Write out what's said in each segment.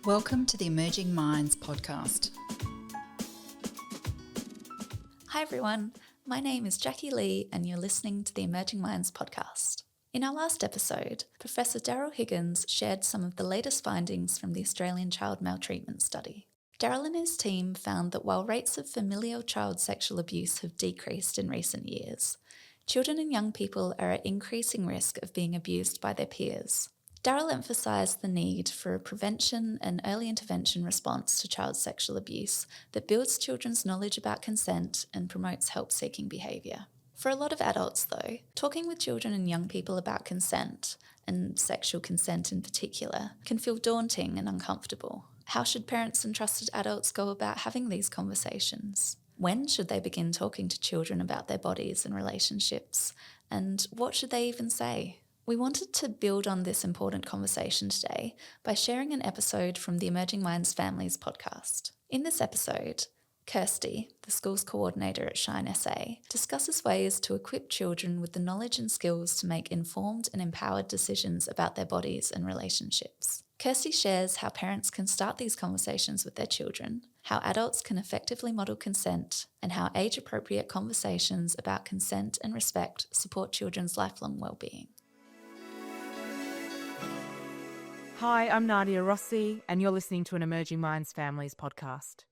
Welcome to the Emerging Minds podcast. Hi everyone, my name is Jackie Lee and you're listening to the Emerging Minds podcast. In our last episode, Professor Daryl Higgins shared some of the latest findings from the Australian Child Maltreatment study. Daryl and his team found that while rates of familial child sexual abuse have decreased in recent years, children and young people are at increasing risk of being abused by their peers. Daryl emphasised the need for a prevention and early intervention response to child sexual abuse that builds children's knowledge about consent and promotes help-seeking behaviour. For a lot of adults, though, talking with children and young people about consent, and sexual consent in particular, can feel daunting and uncomfortable. How should parents and trusted adults go about having these conversations? When should they begin talking to children about their bodies and relationships? And what should they even say? We wanted to build on this important conversation today by sharing an episode from the Emerging Minds Families podcast. In this episode, Kirsty, the school's coordinator at Shine SA, discusses ways to equip children with the knowledge and skills to make informed and empowered decisions about their bodies and relationships. Kirsty shares how parents can start these conversations with their children, how adults can effectively model consent, and how age-appropriate conversations about consent and respect support children's lifelong well-being. Hi, I'm Nadia Rossi, and you're listening to an Emerging Minds Families podcast.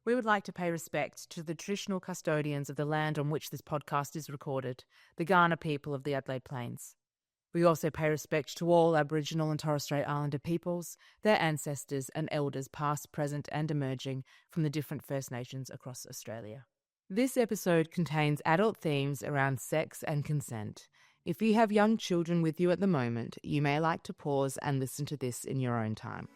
We would like to pay respect to the traditional custodians of the land on which this podcast is recorded, the Kaurna people of the Adelaide Plains. We also pay respect to all Aboriginal and Torres Strait Islander peoples, their ancestors and elders past, present and emerging from the different First Nations across Australia. This episode contains adult themes around sex and consent. If you have young children with you at the moment, you may like to pause and listen to this in your own time.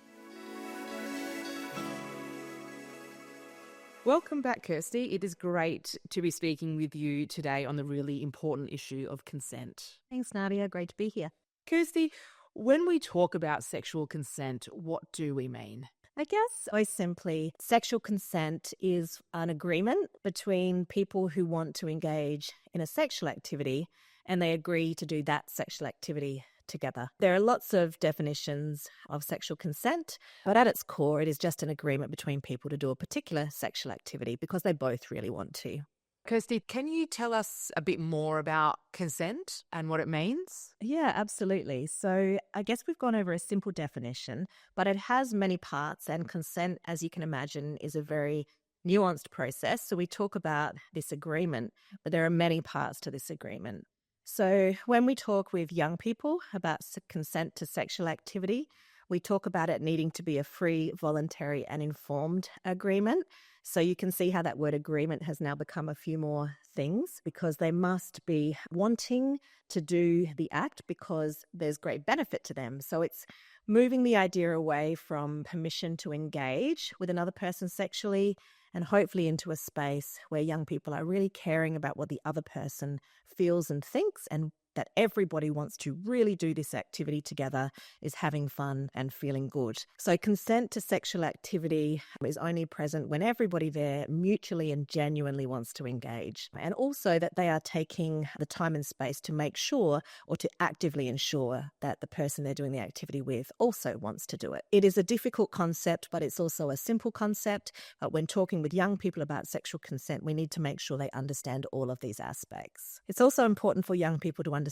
Welcome back, Kirsty. It is great to be speaking with you today on the really important issue of consent. Thanks, Nadia. Great to be here. Kirsty, when we talk about sexual consent, what do we mean? I guess, very simply, sexual consent is an agreement between people who want to engage in a sexual activity and they agree to do that sexual activity together. There are lots of definitions of sexual consent, but at its core, it is just an agreement between people to do a particular sexual activity because they both really want to. Kirsty, can you tell us a bit more about consent and what it means? Yeah, absolutely. So I guess we've gone over a simple definition, but it has many parts, and consent, as you can imagine, is a very nuanced process. So we talk about this agreement, but there are many parts to this agreement. So when we talk with young people about consent to sexual activity, we talk about it needing to be a free, voluntary and informed agreement. So you can see how that word agreement has now become a few more things because they must be wanting to do the act because there's great benefit to them. So it's moving the idea away from permission to engage with another person sexually and hopefully into a space where young people are really caring about what the other person feels and thinks, and that everybody wants to really do this activity together, is having fun and feeling good. So consent to sexual activity is only present when everybody there mutually and genuinely wants to engage. And also that they are taking the time and space to make sure or to actively ensure that the person they're doing the activity with also wants to do it. It is a difficult concept, but it's also a simple concept. But when talking with young people about sexual consent, we need to make sure they understand all of these aspects. It's also important for young people to understand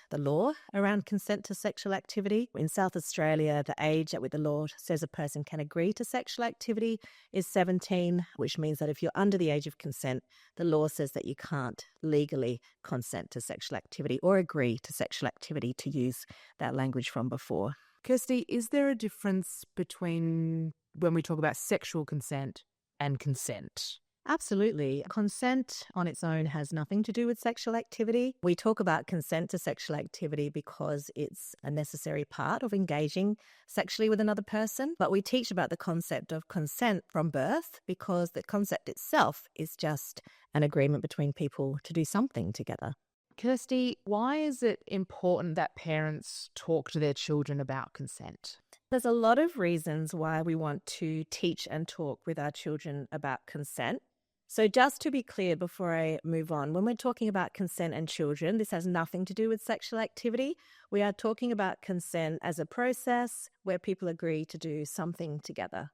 the law around consent to sexual activity. In South Australia, the age at which the law says a person can agree to sexual activity is 17, which means that if you're under the age of consent, the law says that you can't legally consent to sexual activity or agree to sexual activity, to use that language from before. Kirsty, is there a difference between when we talk about sexual consent and consent? Absolutely. Consent on its own has nothing to do with sexual activity. We talk about consent to sexual activity because it's a necessary part of engaging sexually with another person. But we teach about the concept of consent from birth because the concept itself is just an agreement between people to do something together. Kirsty, why is it important that parents talk to their children about consent? There's a lot of reasons why we want to teach and talk with our children about consent. So just to be clear before I move on, when we're talking about consent and children, this has nothing to do with sexual activity. We are talking about consent as a process where people agree to do something together.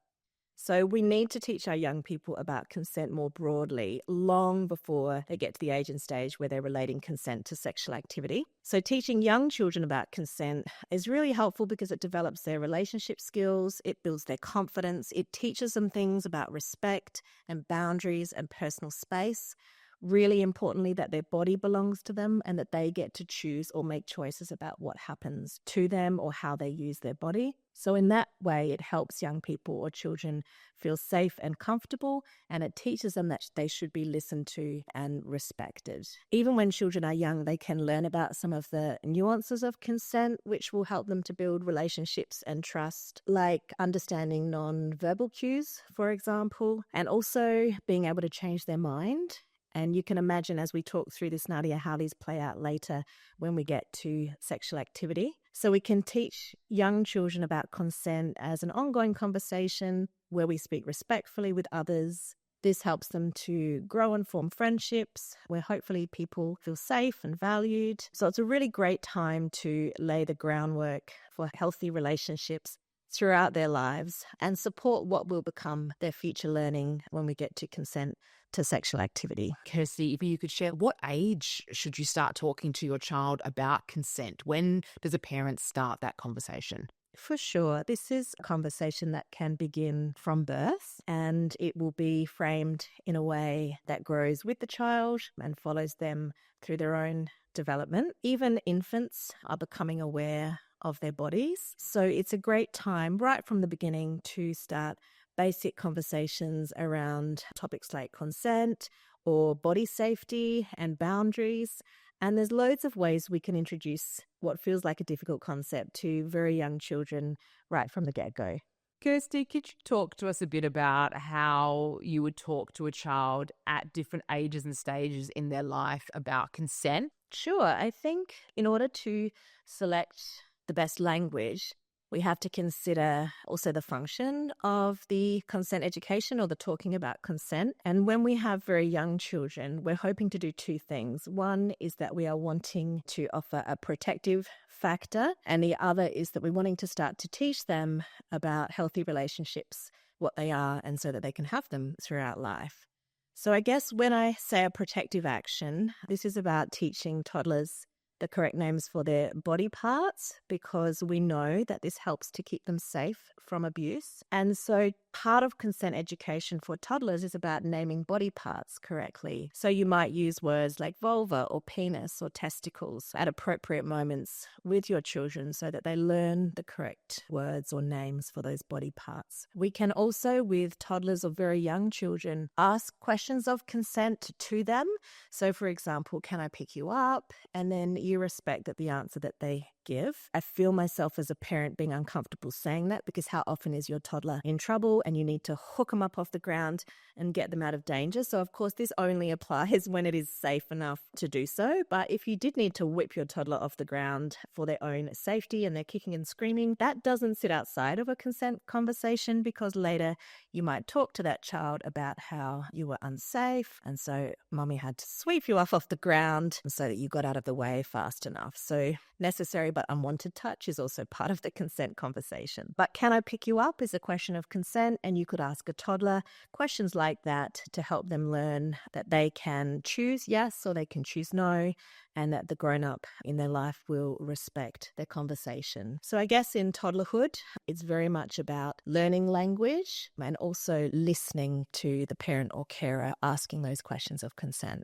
So we need to teach our young people about consent more broadly, long before they get to the age and stage where they're relating consent to sexual activity. So teaching young children about consent is really helpful because it develops their relationship skills, it builds their confidence, it teaches them things about respect and boundaries and personal space. Really importantly, that their body belongs to them and that they get to choose or make choices about what happens to them or how they use their body. So in that way, it helps young people or children feel safe and comfortable, and it teaches them that they should be listened to and respected. Even when children are young, they can learn about some of the nuances of consent, which will help them to build relationships and trust, like understanding non-verbal cues, for example, and also being able to change their mind. And you can imagine as we talk through this, Nadia, how these play out later when we get to sexual activity. So we can teach young children about consent as an ongoing conversation where we speak respectfully with others. This helps them to grow and form friendships where hopefully people feel safe and valued. So it's a really great time to lay the groundwork for healthy relationships throughout their lives and support what will become their future learning when we get to consent to sexual activity. Kirsty, if you could share, what age should you start talking to your child about consent? When does a parent start that conversation? For sure. This is a conversation that can begin from birth, and it will be framed in a way that grows with the child and follows them through their own development. Even infants are becoming aware of their bodies. So it's a great time right from the beginning to start basic conversations around topics like consent or body safety and boundaries. And there's loads of ways we can introduce what feels like a difficult concept to very young children right from the get-go. Kirsty, could you talk to us a bit about how you would talk to a child at different ages and stages in their life about consent? Sure. I think in order to select the best language, we have to consider also the function of the consent education or the talking about consent. And when we have very young children, we're hoping to do two things. One is that we are wanting to offer a protective factor, and the other is that we're wanting to start to teach them about healthy relationships, what they are, and so that they can have them throughout life. So I guess when I say a protective action, this is about teaching toddlers the correct names for their body parts, because we know that this helps to keep them safe from abuse. And so part of consent education for toddlers is about naming body parts correctly. So you might use words like vulva or penis or testicles at appropriate moments with your children so that they learn the correct words or names for those body parts. We can also, with toddlers or very young children, ask questions of consent to them. So for example, can I pick you up? And then you respect that the answer that they give. I feel myself as a parent being uncomfortable saying that, because how often is your toddler in trouble and you need to hook them up off the ground and get them out of danger? So of course this only applies when it is safe enough to do so. But if you did need to whip your toddler off the ground for their own safety and they're kicking and screaming, that doesn't sit outside of a consent conversation, because later you might talk to that child about how you were unsafe and so mommy had to sweep you off the ground so that you got out of the way fast enough. So necessary but unwanted touch is also part of the consent conversation. But can I pick you up is a question of consent, and you could ask a toddler questions like that to help them learn that they can choose yes or they can choose no, and that the grown-up in their life will respect their conversation. So I guess in toddlerhood, it's very much about learning language and also listening to the parent or carer asking those questions of consent.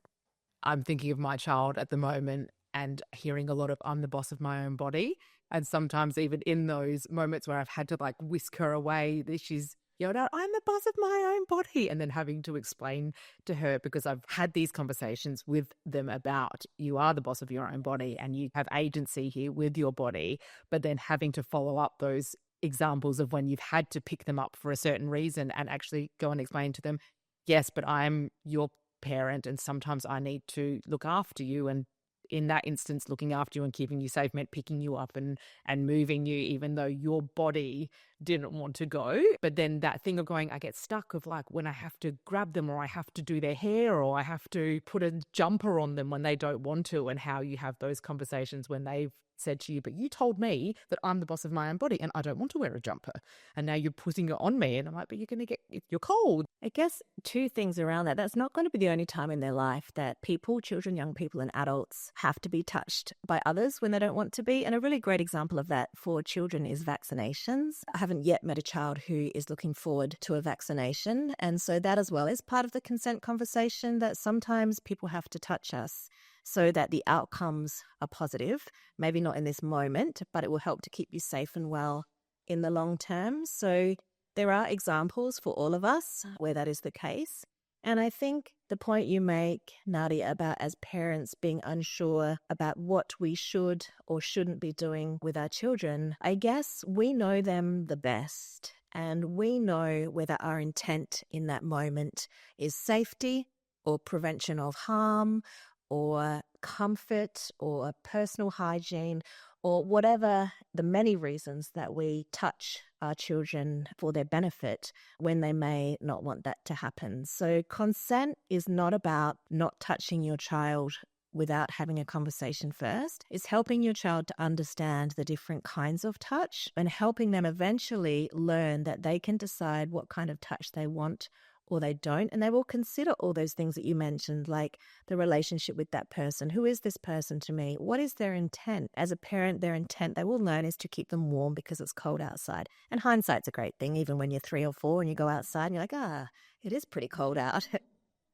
I'm thinking of my child at the moment and hearing a lot of I'm the boss of my own body. And sometimes even in those moments where I've had to like whisk her away, she's yelled out, I'm the boss of my own body. And then having to explain to her, because I've had these conversations with them about you are the boss of your own body and you have agency here with your body, but then having to follow up those examples of when you've had to pick them up for a certain reason and actually go and explain to them, yes, but I'm your parent and sometimes I need to look after you, and in that instance, looking after you and keeping you safe meant picking you up and moving you, even though your body didn't want to go. But then that thing of going, I get stuck of like when I have to grab them, or I have to do their hair, or I have to put a jumper on them when they don't want to, and how you have those conversations when they've said to you, but you told me that I'm the boss of my own body and I don't want to wear a jumper. And now you're putting it on me. And I'm like, but you're cold. I guess two things around that. That's not going to be the only time in their life that people, children, young people and adults have to be touched by others when they don't want to be. And a really great example of that for children is vaccinations. I haven't yet met a child who is looking forward to a vaccination. And so that as well is part of the consent conversation, that sometimes people have to touch us so that the outcomes are positive. Maybe not in this moment, but it will help to keep you safe and well in the long term. So there are examples for all of us where that is the case. And I think the point you make, Nadia, about as parents being unsure about what we should or shouldn't be doing with our children, I guess we know them the best. And we know whether our intent in that moment is safety or prevention of harm or comfort or personal hygiene, or whatever the many reasons that we touch our children for their benefit when they may not want that to happen. So consent is not about not touching your child without having a conversation first. It's helping your child to understand the different kinds of touch and helping them eventually learn that they can decide what kind of touch they want or they don't, and they will consider all those things that you mentioned, like the relationship with that person. Who is this person to me? What is their intent? As a parent, their intent, they will learn, is to keep them warm because it's cold outside. And hindsight's a great thing, even when you're 3 or 4 and you go outside and you're like, it is pretty cold out.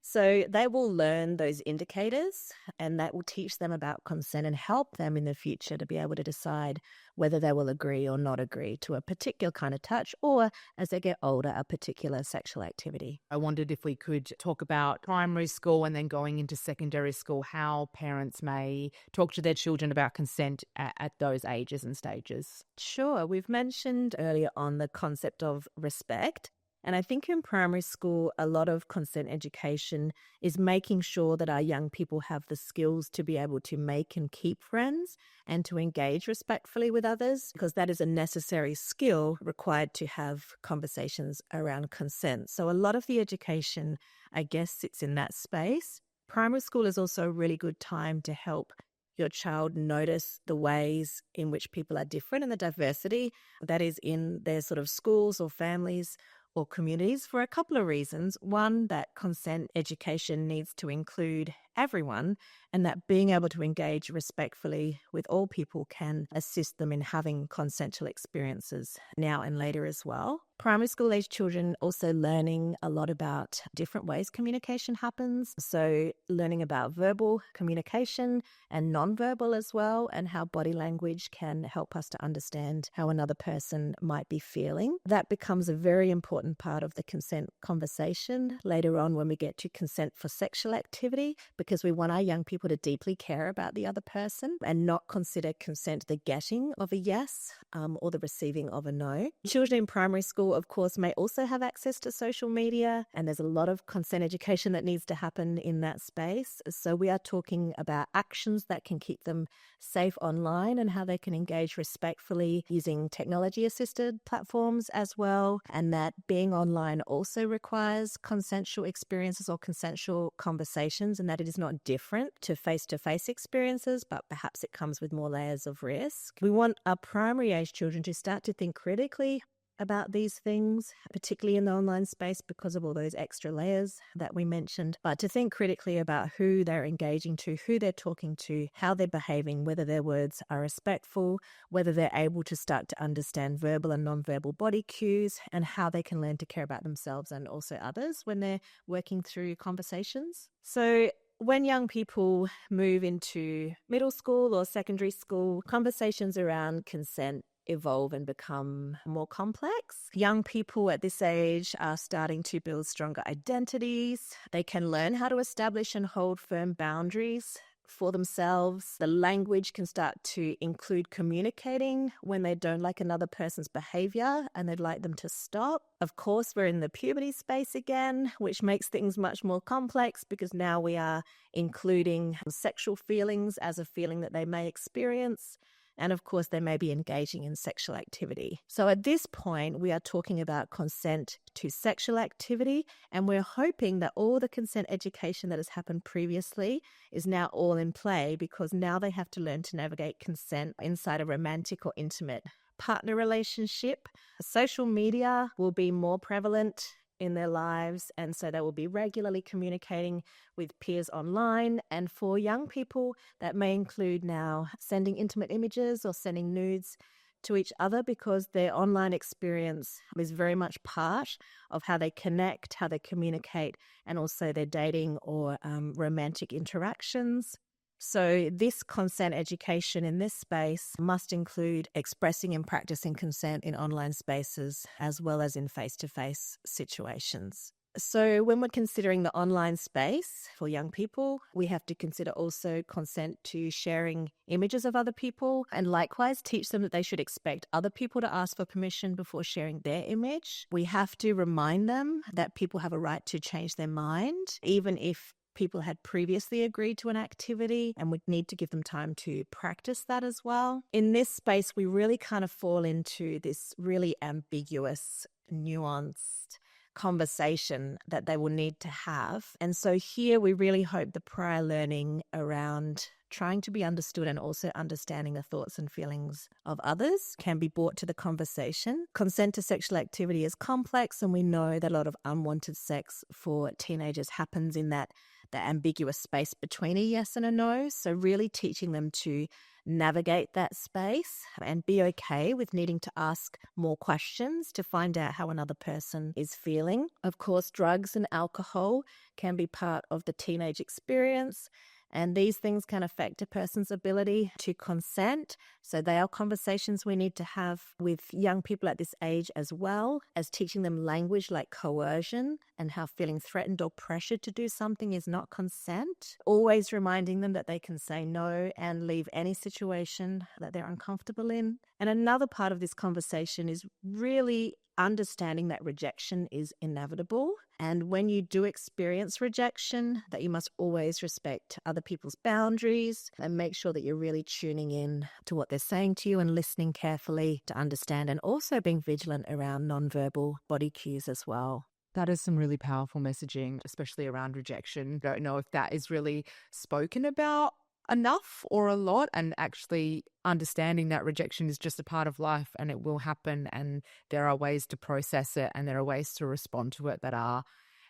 So they will learn those indicators, and that will teach them about consent and help them in the future to be able to decide whether they will agree or not agree to a particular kind of touch, or as they get older, a particular sexual activity. I wondered if we could talk about primary school and then going into secondary school, how parents may talk to their children about consent at those ages and stages. Sure. We've mentioned earlier on the concept of respect. And I think in primary school, a lot of consent education is making sure that our young people have the skills to be able to make and keep friends and to engage respectfully with others, because that is a necessary skill required to have conversations around consent. So a lot of the education, I guess, sits in that space. Primary school is also a really good time to help your child notice the ways in which people are different and the diversity that is in their sort of schools or families or communities, for a couple of reasons. One, that consent education needs to include everyone, and that being able to engage respectfully with all people can assist them in having consensual experiences now and later as well. Primary school age children also learning a lot about different ways communication happens. So learning about verbal communication and nonverbal as well, and how body language can help us to understand how another person might be feeling. That becomes a very important part of the consent conversation later on when we get to consent for sexual activity, because we want our young people to deeply care about the other person and not consider consent the getting of a yes or the receiving of a no. Children in primary school, of course, may also have access to social media, and there's a lot of consent education that needs to happen in that space. So we are talking about actions that can keep them safe online and how they can engage respectfully using technology-assisted platforms as well, and that being online also requires consensual experiences or consensual conversations, and that it is not different to face-to-face experiences, but perhaps it comes with more layers of risk. We want our primary age children to start to think critically about these things, particularly in the online space because of all those extra layers that we mentioned, but to think critically about who they're engaging to, who they're talking to, how they're behaving, whether their words are respectful, whether they're able to start to understand verbal and nonverbal body cues, and how they can learn to care about themselves and also others when they're working through conversations. So when young people move into middle school or secondary school, conversations around consent evolve and become more complex. Young people at this age are starting to build stronger identities. They can learn how to establish and hold firm boundaries for themselves. The language can start to include communicating when they don't like another person's behaviour and they'd like them to stop. Of course, we're in the puberty space again, which makes things much more complex because now we are including sexual feelings as a feeling that they may experience. And of course, they may be engaging in sexual activity. So at this point, we are talking about consent to sexual activity, and we're hoping that all the consent education that has happened previously is now all in play, because now they have to learn to navigate consent inside a romantic or intimate partner relationship. Social media will be more prevalent in their lives, and so they will be regularly communicating with peers online. And for young people, that may include now sending intimate images or sending nudes to each other, because their online experience is very much part of how they connect, how they communicate, and also their dating or romantic interactions. So this consent education in this space must include expressing and practicing consent in online spaces as well as in face-to-face situations. So when we're considering the online space for young people, we have to consider also consent to sharing images of other people, and likewise teach them that they should expect other people to ask for permission before sharing their image. We have to remind them that people have a right to change their mind, even if people had previously agreed to an activity, and we need to give them time to practice that as well. In this space, we really kind of fall into this really ambiguous, nuanced conversation that they will need to have. And so here we really hope the prior learning around trying to be understood and also understanding the thoughts and feelings of others can be brought to the conversation. Consent to sexual activity is complex, and we know that a lot of unwanted sex for teenagers happens in that the ambiguous space between a yes and a no. So really teaching them to navigate that space and be okay with needing to ask more questions to find out how another person is feeling. Of course, drugs and alcohol can be part of the teenage experience, and these things can affect a person's ability to consent. So they are conversations we need to have with young people at this age, as well as teaching them language like coercion and how feeling threatened or pressured to do something is not consent. Always reminding them that they can say no and leave any situation that they're uncomfortable in. And another part of this conversation is really understanding that rejection is inevitable. And when you do experience rejection, that you must always respect other people's boundaries and make sure that you're really tuning in to what they're saying to you and listening carefully to understand, and also being vigilant around nonverbal body cues as well. That is some really powerful messaging, especially around rejection. Don't know if that is really spoken about enough or a lot, and actually understanding that rejection is just a part of life and it will happen, and there are ways to process it and there are ways to respond to it that are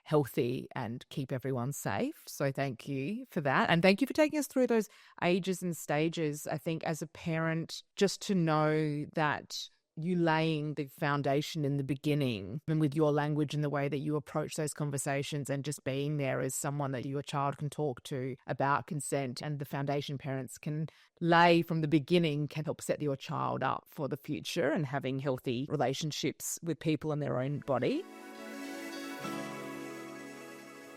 healthy and keep everyone safe. So thank you for that, and thank you for taking us through those ages and stages. I think as a parent, just to know that you laying the foundation in the beginning, and with your language and the way that you approach those conversations, and just being there as someone that your child can talk to about consent, and the foundation parents can lay from the beginning, can help set your child up for the future and having healthy relationships with people in their own body.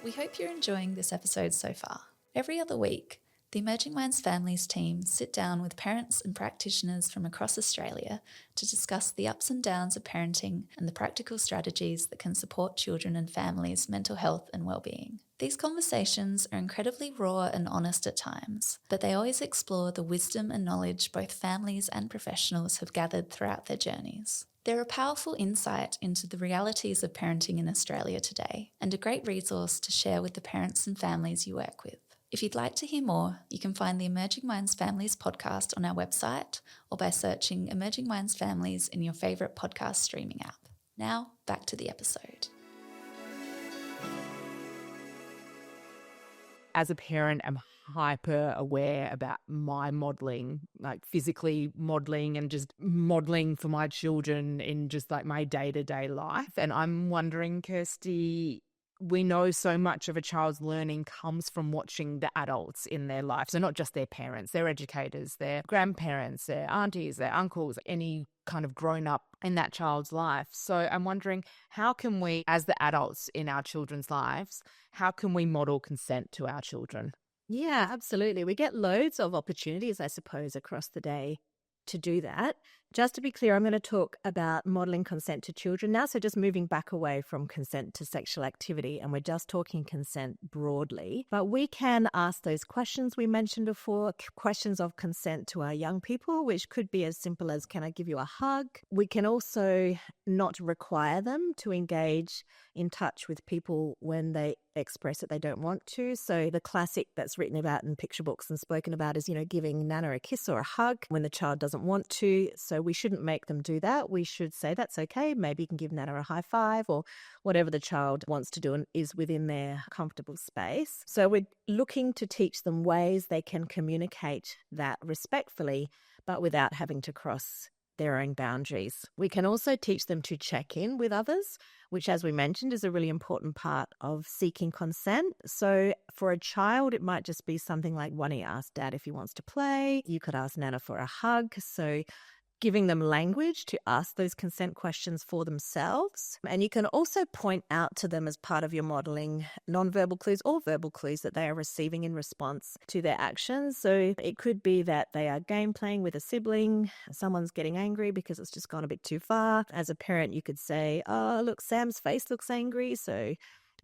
We hope you're enjoying this episode so far. Every other week, the Emerging Minds Families team sit down with parents and practitioners from across Australia to discuss the ups and downs of parenting and the practical strategies that can support children and families' mental health and well-being. These conversations are incredibly raw and honest at times, but they always explore the wisdom and knowledge both families and professionals have gathered throughout their journeys. They're a powerful insight into the realities of parenting in Australia today, and a great resource to share with the parents and families you work with. If you'd like to hear more, you can find the Emerging Minds Families podcast on our website, or by searching Emerging Minds Families in your favourite podcast streaming app. Now, back to the episode. As a parent, I'm hyper aware about my modelling, like physically modelling and just modelling for my children in just like my day-to-day life. And I'm wondering, Kirsty, we know so much of a child's learning comes from watching the adults in their life. So not just their parents, their educators, their grandparents, their aunties, their uncles, any kind of grown up in that child's life. So I'm wondering, how can we, as the adults in our children's lives, how can we model consent to our children? Yeah, absolutely. We get loads of opportunities, I suppose, across the day to do that. Just to be clear, I'm going to talk about modelling consent to children now. So just moving back away from consent to sexual activity, and we're just talking consent broadly. But we can ask those questions we mentioned before, questions of consent to our young people, which could be as simple as, can I give you a hug? We can also not require them to engage in touch with people when they express that they don't want to. So the classic that's written about in picture books and spoken about is, giving Nana a kiss or a hug when the child doesn't want to. So we shouldn't make them do that. We should say, that's okay. Maybe you can give Nana a high five, or whatever the child wants to do and is within their comfortable space. So we're looking to teach them ways they can communicate that respectfully, but without having to cross their own boundaries. We can also teach them to check in with others, which, as we mentioned, is a really important part of seeking consent. So for a child, it might just be something like, why don't you ask Dad if he wants to play? You could ask Nana for a hug. So giving them language to ask those consent questions for themselves. And you can also point out to them, as part of your modelling, nonverbal clues or verbal clues that they are receiving in response to their actions. So it could be that they are game playing with a sibling, someone's getting angry because it's just gone a bit too far. As a parent, you could say, oh, look, Sam's face looks angry, so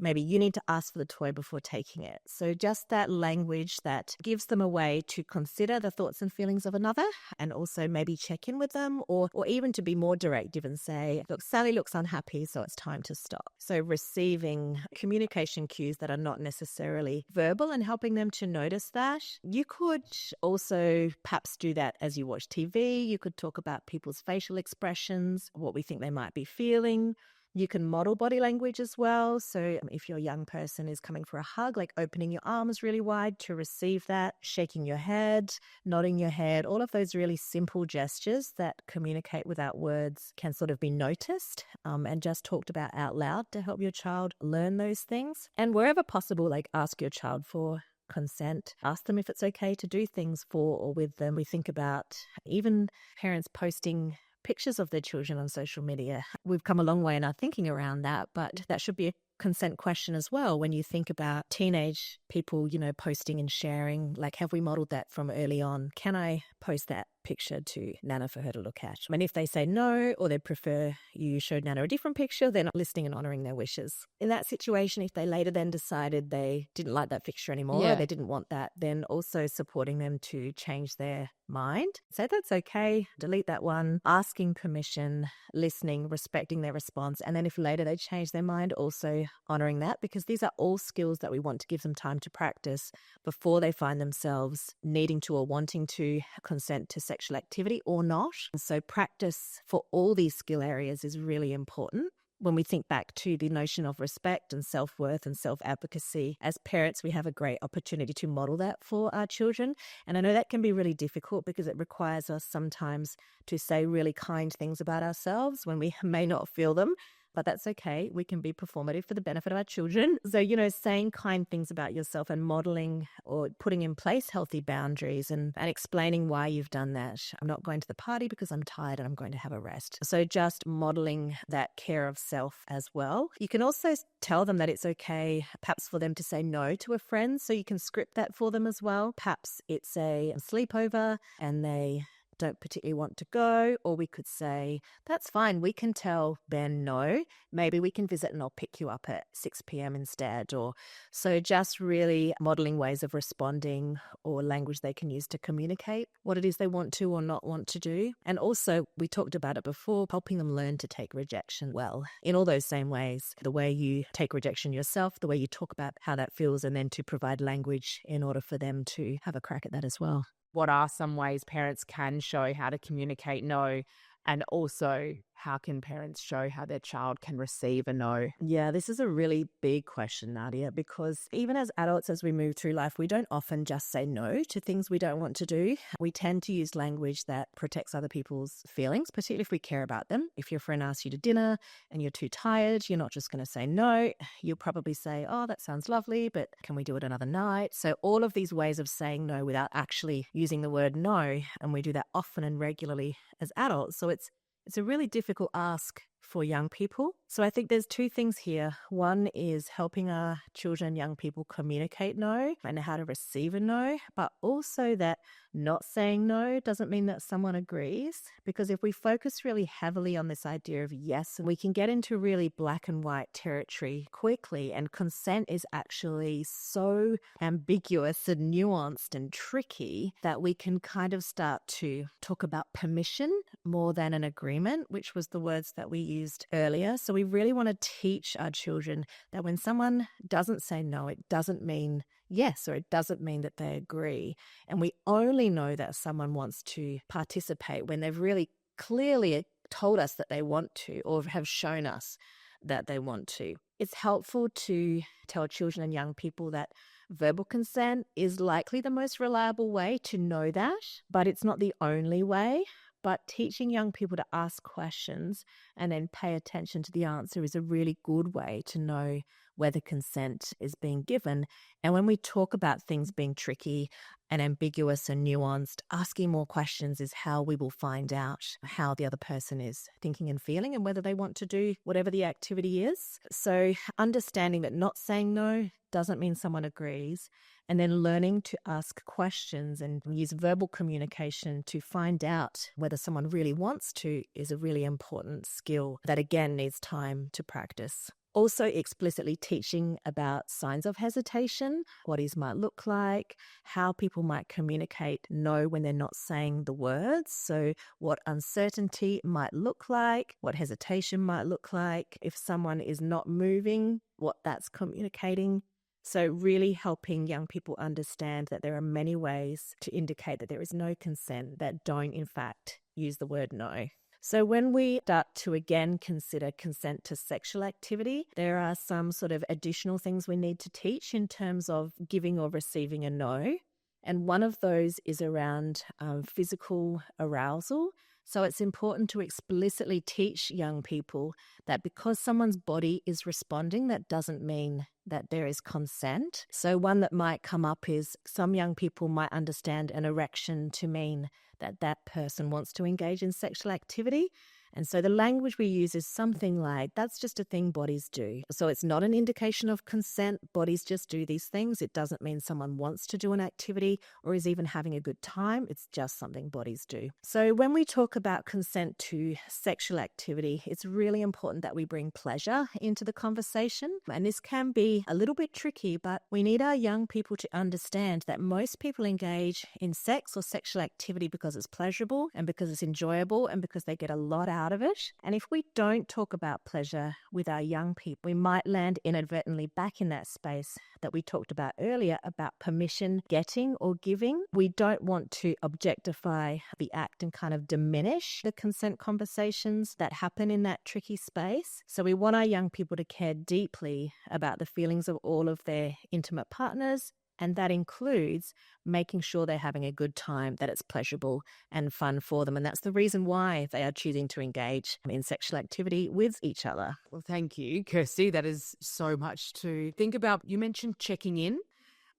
maybe you need to ask for the toy before taking it. So just that language that gives them a way to consider the thoughts and feelings of another, and also maybe check in with them, or even to be more directive and say, look, Sally looks unhappy, so it's time to stop. So receiving communication cues that are not necessarily verbal and helping them to notice that. You could also perhaps do that as you watch TV. You could talk about people's facial expressions, what we think they might be feeling. You can model body language as well. So if your young person is coming for a hug, like opening your arms really wide to receive that, shaking your head, nodding your head, all of those really simple gestures that communicate without words can sort of be noticed and just talked about out loud to help your child learn those things. And wherever possible, like ask your child for consent. Ask them if it's okay to do things for or with them. We think about even parents posting pictures of their children on social media. We've come a long way in our thinking around that, but that should be a consent question as well. When you think about teenage people, posting and sharing, like, have we modeled that from early on? Can I post that picture to Nana for her to look at? And if they say no, or they prefer you showed Nana a different picture, they're not listening and honouring their wishes. In that situation, if they later then decided they didn't like that picture anymore, or they didn't want that, then also supporting them to change their mind. Say that's okay, delete that one, asking permission, listening, respecting their response. And then if later they change their mind, also honouring that, because these are all skills that we want to give them time to practice before they find themselves needing to or wanting to consent to sexual activity or not. And so practice for all these skill areas is really important. When we think back to the notion of respect and self-worth and self-advocacy, as parents, we have a great opportunity to model that for our children. And I know that can be really difficult because it requires us sometimes to say really kind things about ourselves when we may not feel them. But that's okay. We can be performative for the benefit of our children. So, saying kind things about yourself and modeling or putting in place healthy boundaries and explaining why you've done that. I'm not going to the party because I'm tired and I'm going to have a rest. So just modeling that care of self as well. You can also tell them that it's okay, perhaps for them to say no to a friend. So you can script that for them as well. Perhaps it's a sleepover and they don't particularly want to go, or we could say, that's fine, we can tell Ben no, maybe we can visit and I'll pick you up at 6 p.m. instead. Or so just really modeling ways of responding or language they can use to communicate what it is they want to or not want to do. And also, we talked about it before, helping them learn to take rejection well in all those same ways, the way you take rejection yourself, the way you talk about how that feels, and then to provide language in order for them to have a crack at that as well. What are some ways parents can show how to communicate no? And also, how can parents show how their child can receive a no? Yeah, this is a really big question, Nadia, because even as adults, as we move through life, we don't often just say no to things we don't want to do. We tend to use language that protects other people's feelings, particularly if we care about them. If your friend asks you to dinner and you're too tired, you're not just going to say no. You'll probably say, oh, that sounds lovely, but can we do it another night? So all of these ways of saying no without actually using the word no, and we do that often and regularly as adults. So it's a really difficult ask for young people. So I think there's two things here. One is helping our children and young people communicate no and how to receive a no, but also that not saying no doesn't mean that someone agrees, because if we focus really heavily on this idea of yes, we can get into really black and white territory quickly, and consent is actually so ambiguous and nuanced and tricky that we can kind of start to talk about permission more than an agreement, which was the words that we used earlier. So we really want to teach our children that when someone doesn't say no, it doesn't mean yes, or it doesn't mean that they agree. And we only know that someone wants to participate when they've really clearly told us that they want to, or have shown us that they want to. It's helpful to tell children and young people that verbal consent is likely the most reliable way to know that, but it's not the only way. But teaching young people to ask questions and then pay attention to the answer is a really good way to know whether consent is being given. And when we talk about things being tricky and ambiguous and nuanced, asking more questions is how we will find out how the other person is thinking and feeling and whether they want to do whatever the activity is. So understanding that not saying no doesn't mean someone agrees, and then learning to ask questions and use verbal communication to find out whether someone really wants to is a really important skill that, again, needs time to practice. Also, explicitly teaching about signs of hesitation, what these might look like, how people might communicate no when they're not saying the words. So what uncertainty might look like, what hesitation might look like, if someone is not moving, what that's communicating. So really helping young people understand that there are many ways to indicate that there is no consent that don't, in fact, use the word no. So when we start to again consider consent to sexual activity, there are some sort of additional things we need to teach in terms of giving or receiving a no. And one of those is around physical arousal. So it's important to explicitly teach young people that because someone's body is responding, that doesn't mean that there is consent. So one that might come up is some young people might understand an erection to mean that that person wants to engage in sexual activity. And so the language we use is something like, that's just a thing bodies do. So it's not an indication of consent. Bodies just do these things. It doesn't mean someone wants to do an activity or is even having a good time. It's just something bodies do. So when we talk about consent to sexual activity, it's really important that we bring pleasure into the conversation. And this can be a little bit tricky, but we need our young people to understand that most people engage in sex or sexual activity because it's pleasurable and because it's enjoyable and because they get a lot out of it. And if we don't talk about pleasure with our young people, we might land inadvertently back in that space that we talked about earlier about permission getting or giving. We don't want to objectify the act and kind of diminish the consent conversations that happen in that tricky space. So we want our young people to care deeply about the feelings of all of their intimate partners. And that includes making sure they're having a good time, that it's pleasurable and fun for them. And that's the reason why they are choosing to engage in sexual activity with each other. Well, thank you, Kirsty. That is so much to think about. You mentioned checking in,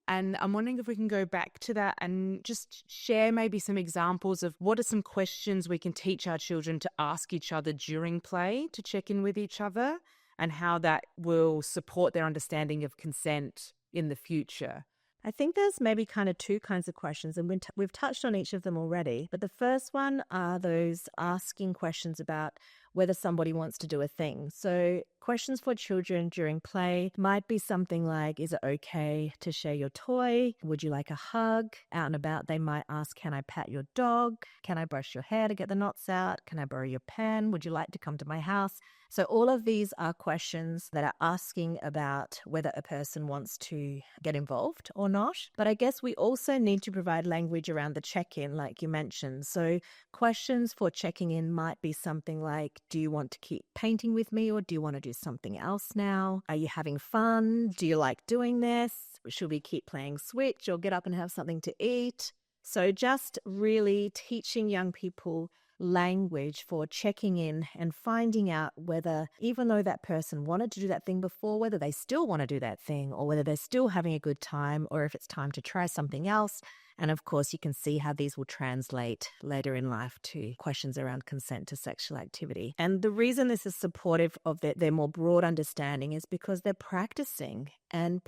and I'm wondering if we can go back to that and just share maybe some examples of what are some questions we can teach our children to ask each other during play to check in with each other, and how that will support their understanding of consent in the future. I think there's maybe kind of two kinds of questions, and we've touched on each of them already. But the first one are those asking questions about whether somebody wants to do a thing. So questions for children during play might be something like, is it okay to share your toy? Would you like a hug? Out and about, they might ask, can I pat your dog? Can I brush your hair to get the knots out? Can I borrow your pen? Would you like to come to my house? So all of these are questions that are asking about whether a person wants to get involved or not. But I guess we also need to provide language around the check-in, like you mentioned. So questions for checking in might be something like, do you want to keep painting with me, or do you want to do something else now? Are you having fun? Do you like doing this? Should we keep playing Switch or get up and have something to eat? So just really teaching young people language for checking in and finding out whether, even though that person wanted to do that thing before, whether they still want to do that thing, or whether they're still having a good time, or if it's time to try something else, And of course, you can see how these will translate later in life to questions around consent to sexual activity. And the reason this is supportive of their more broad understanding is because they're practicing, and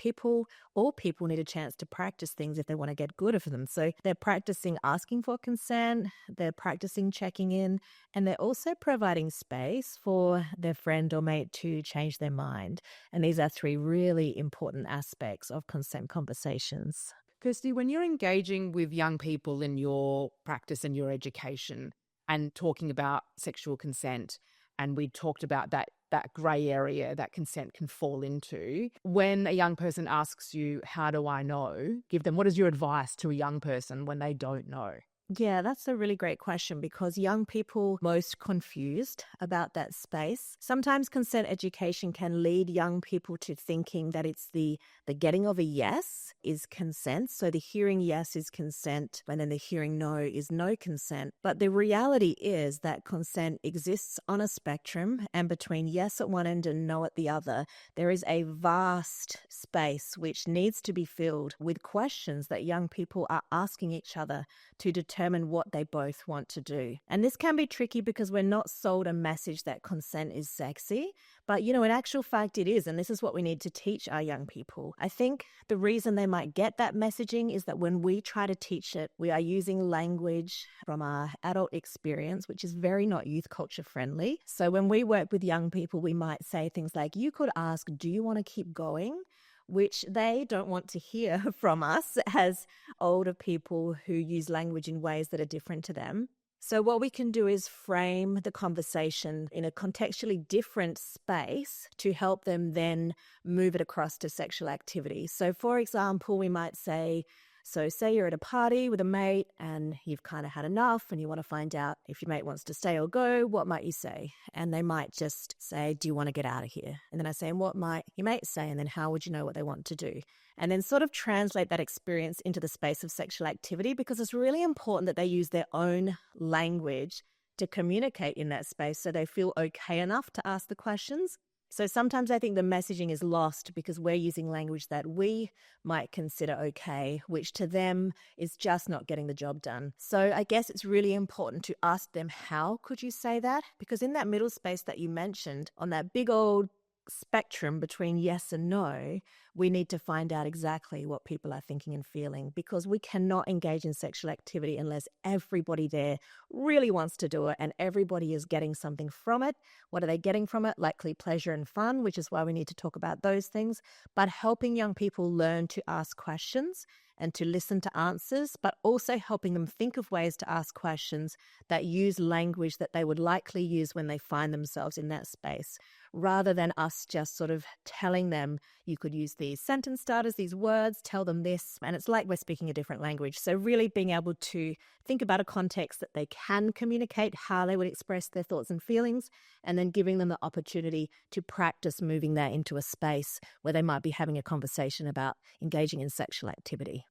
all people need a chance to practice things if they want to get good at them. So they're practicing asking for consent, they're practicing checking in, and they're also providing space for their friend or mate to change their mind. And these are three really important aspects of consent conversations. Kirsty, when you're engaging with young people in your practice and your education and talking about sexual consent, and we talked about that grey area that consent can fall into, when a young person asks you, how do I know? What is your advice to a young person when they don't know? Yeah, that's a really great question, because young people most confused about that space. Sometimes consent education can lead young people to thinking that it's the getting of a yes is consent. So the hearing yes is consent, and then the hearing no is no consent. But the reality is that consent exists on a spectrum, and between yes at one end and no at the other, there is a vast space which needs to be filled with questions that young people are asking each other to determine what they both want to do. And this can be tricky because we're not sold a message that consent is sexy, but in actual fact it is, and this is what we need to teach our young people. I think the reason they might get that messaging is that when we try to teach it, we are using language from our adult experience, which is very not youth culture friendly. So when we work with young people, we might say things like, you could ask, do you want to keep going? Which they don't want to hear from us as older people who use language in ways that are different to them. So what we can do is frame the conversation in a contextually different space to help them then move it across to sexual activity. So for example, we might say you're at a party with a mate and you've kind of had enough and you want to find out if your mate wants to stay or go, what might you say? And they might just say, do you want to get out of here? And then I say, and what might your mate say? And then how would you know what they want to do? And then sort of translate that experience into the space of sexual activity, because it's really important that they use their own language to communicate in that space so they feel okay enough to ask the questions. So sometimes I think the messaging is lost because we're using language that we might consider okay, which to them is just not getting the job done. So I guess it's really important to ask them, how could you say that? Because in that middle space that you mentioned, on that big old spectrum between yes and no, we need to find out exactly what people are thinking and feeling, because we cannot engage in sexual activity unless everybody there really wants to do it and everybody is getting something from it. What are they getting from it? Likely pleasure and fun, which is why we need to talk about those things, but helping young people learn to ask questions and to listen to answers, but also helping them think of ways to ask questions that use language that they would likely use when they find themselves in that space, rather than us just sort of telling them, you could use these sentence starters, these words, tell them this, and it's like we're speaking a different language. So really being able to think about a context that they can communicate how they would express their thoughts and feelings, and then giving them the opportunity to practice moving that into a space where they might be having a conversation about engaging in sexual activity.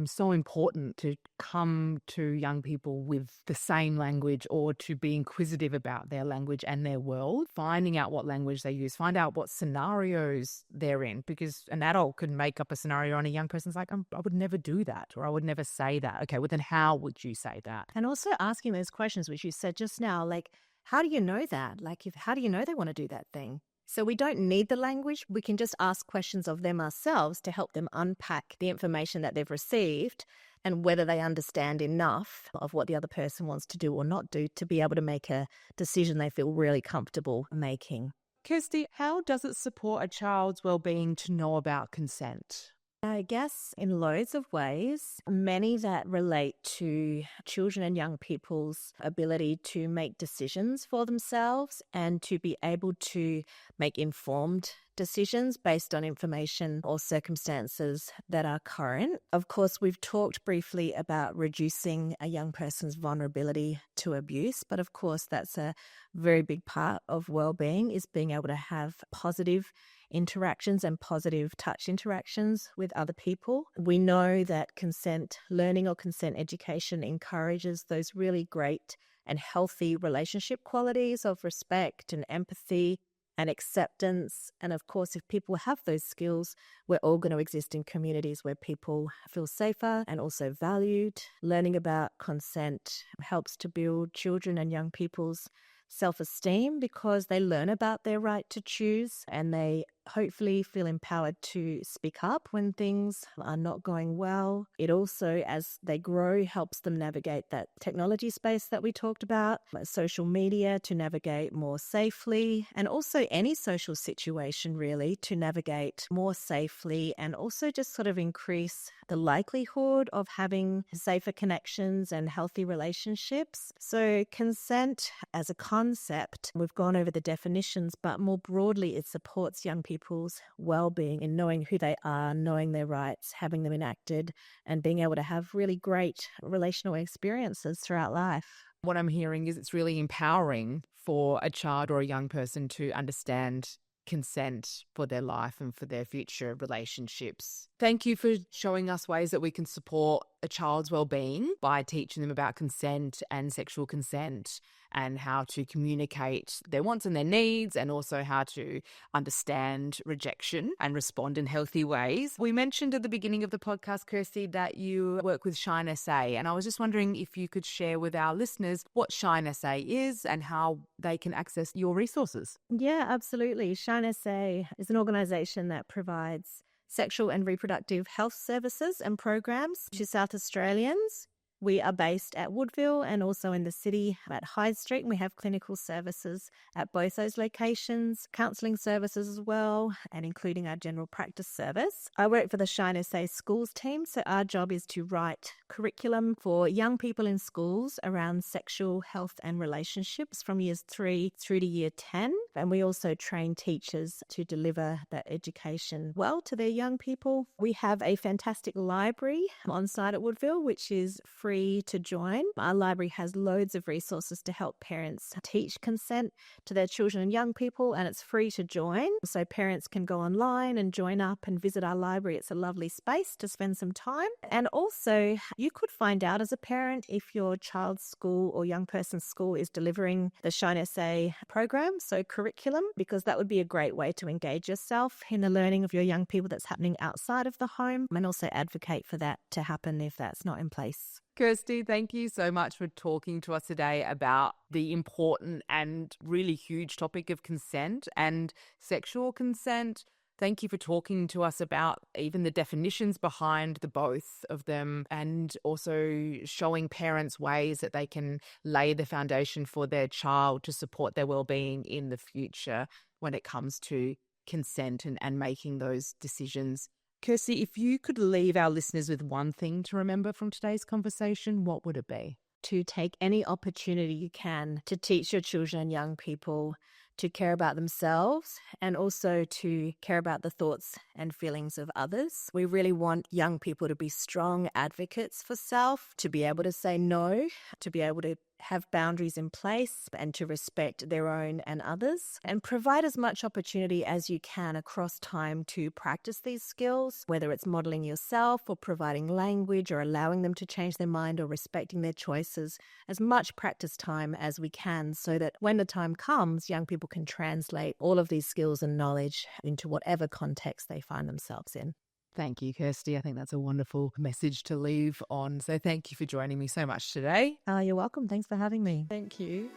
So important to come to young people with the same language, or to be inquisitive about their language and their world, finding out what language they use, find out what scenarios they're in, because an adult could make up a scenario and a young person's like, I would never do that, or I would never say that. Okay, well then how would you say that? And also asking those questions, which you said just now, like, how do you know that? How do you know they want to do that thing? So we don't need the language. We can just ask questions of them ourselves to help them unpack the information that they've received and whether they understand enough of what the other person wants to do or not do to be able to make a decision they feel really comfortable making. Kirsty, how does it support a child's well-being to know about consent? I guess in loads of ways, many that relate to children and young people's ability to make decisions for themselves and to be able to make informed decisions based on information or circumstances that are current. Of course, we've talked briefly about reducing a young person's vulnerability to abuse, but of course that's a very big part of well-being, is being able to have positive interactions and positive touch interactions with other people. We know that consent learning or consent education encourages those really great and healthy relationship qualities of respect and empathy and acceptance. And of course, if people have those skills, we're all going to exist in communities where people feel safer and also valued. Learning about consent helps to build children and young people's self-esteem because they learn about their right to choose and they hopefully feel empowered to speak up when things are not going well. It also, as they grow, helps them navigate that technology space that we talked about, social media to navigate more safely, and also any social situation really to navigate more safely, and also just sort of increase the likelihood of having safer connections and healthy relationships. So consent as a concept, we've gone over the definitions, but more broadly it supports young people's well-being in knowing who they are, knowing their rights, having them enacted, and being able to have really great relational experiences throughout life. What I'm hearing is it's really empowering for a child or a young person to understand consent for their life and for their future relationships. Thank you for showing us ways that we can support a child's well-being by teaching them about consent and sexual consent and how to communicate their wants and their needs, and also how to understand rejection and respond in healthy ways. We mentioned at the beginning of the podcast, Kirsty, that you work with Shine SA, and I was just wondering if you could share with our listeners what Shine SA is and how they can access your resources. Yeah, absolutely. Shine SA is an organisation that provides sexual and reproductive health services and programs to South Australians. We are based at Woodville and also in the city at Hyde Street, and we have clinical services at both those locations, counselling services as well, and including our general practice service. I work for the Shine SA schools team, so our job is to write curriculum for young people in schools around sexual health and relationships from years 3 through to year 10. And we also train teachers to deliver that education well to their young people. We have a fantastic library on site at Woodville, which is free to join. Our library has loads of resources to help parents teach consent to their children and young people, and it's free to join. So parents can go online and join up and visit our library. It's a lovely space to spend some time. And also, you could find out as a parent if your child's school or young person's school is delivering the Shine SA program, so curriculum, because that would be a great way to engage yourself in the learning of your young people that's happening outside of the home, and also advocate for that to happen if that's not in place. Kirsty, thank you so much for talking to us today about the important and really huge topic of consent and sexual consent. Thank you for talking to us about even the definitions behind the both of them, and also showing parents ways that they can lay the foundation for their child to support their well-being in the future when it comes to consent and making those decisions. Kirsty, if you could leave our listeners with one thing to remember from today's conversation, what would it be? To take any opportunity you can to teach your children and young people to care about themselves and also to care about the thoughts and feelings of others. We really want young people to be strong advocates for self, to be able to say no, to be able to have boundaries in place and to respect their own and others, and provide as much opportunity as you can across time to practice these skills, whether it's modelling yourself or providing language or allowing them to change their mind or respecting their choices, as much practice time as we can, so that when the time comes, young people can translate all of these skills and knowledge into whatever context they find themselves in. Thank you, Kirsty. I think that's a wonderful message to leave on. So thank you for joining me so much today. You're welcome. Thanks for having me. Thank you.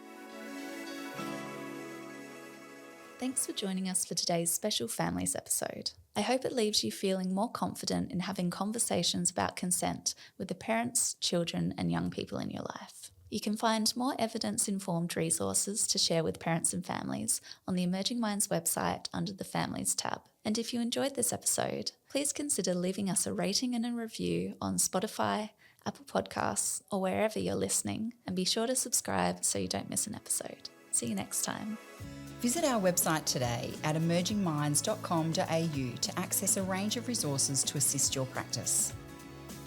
Thanks for joining us for today's special families episode. I hope it leaves you feeling more confident in having conversations about consent with the parents, children, and young people in your life. You can find more evidence-informed resources to share with parents and families on the Emerging Minds website under the Families tab. And if you enjoyed this episode, please consider leaving us a rating and a review on Spotify, Apple Podcasts, or wherever you're listening, and be sure to subscribe so you don't miss an episode. See you next time. Visit our website today at emergingminds.com.au to access a range of resources to assist your practice.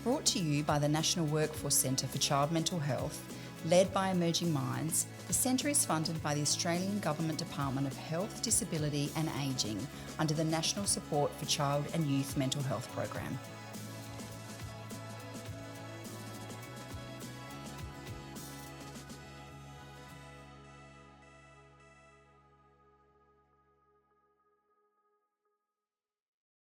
Brought to you by the National Workforce Centre for Child Mental Health, led by Emerging Minds, the centre is funded by the Australian Government Department of Health, Disability and Ageing under the National Support for Child and Youth Mental Health Program.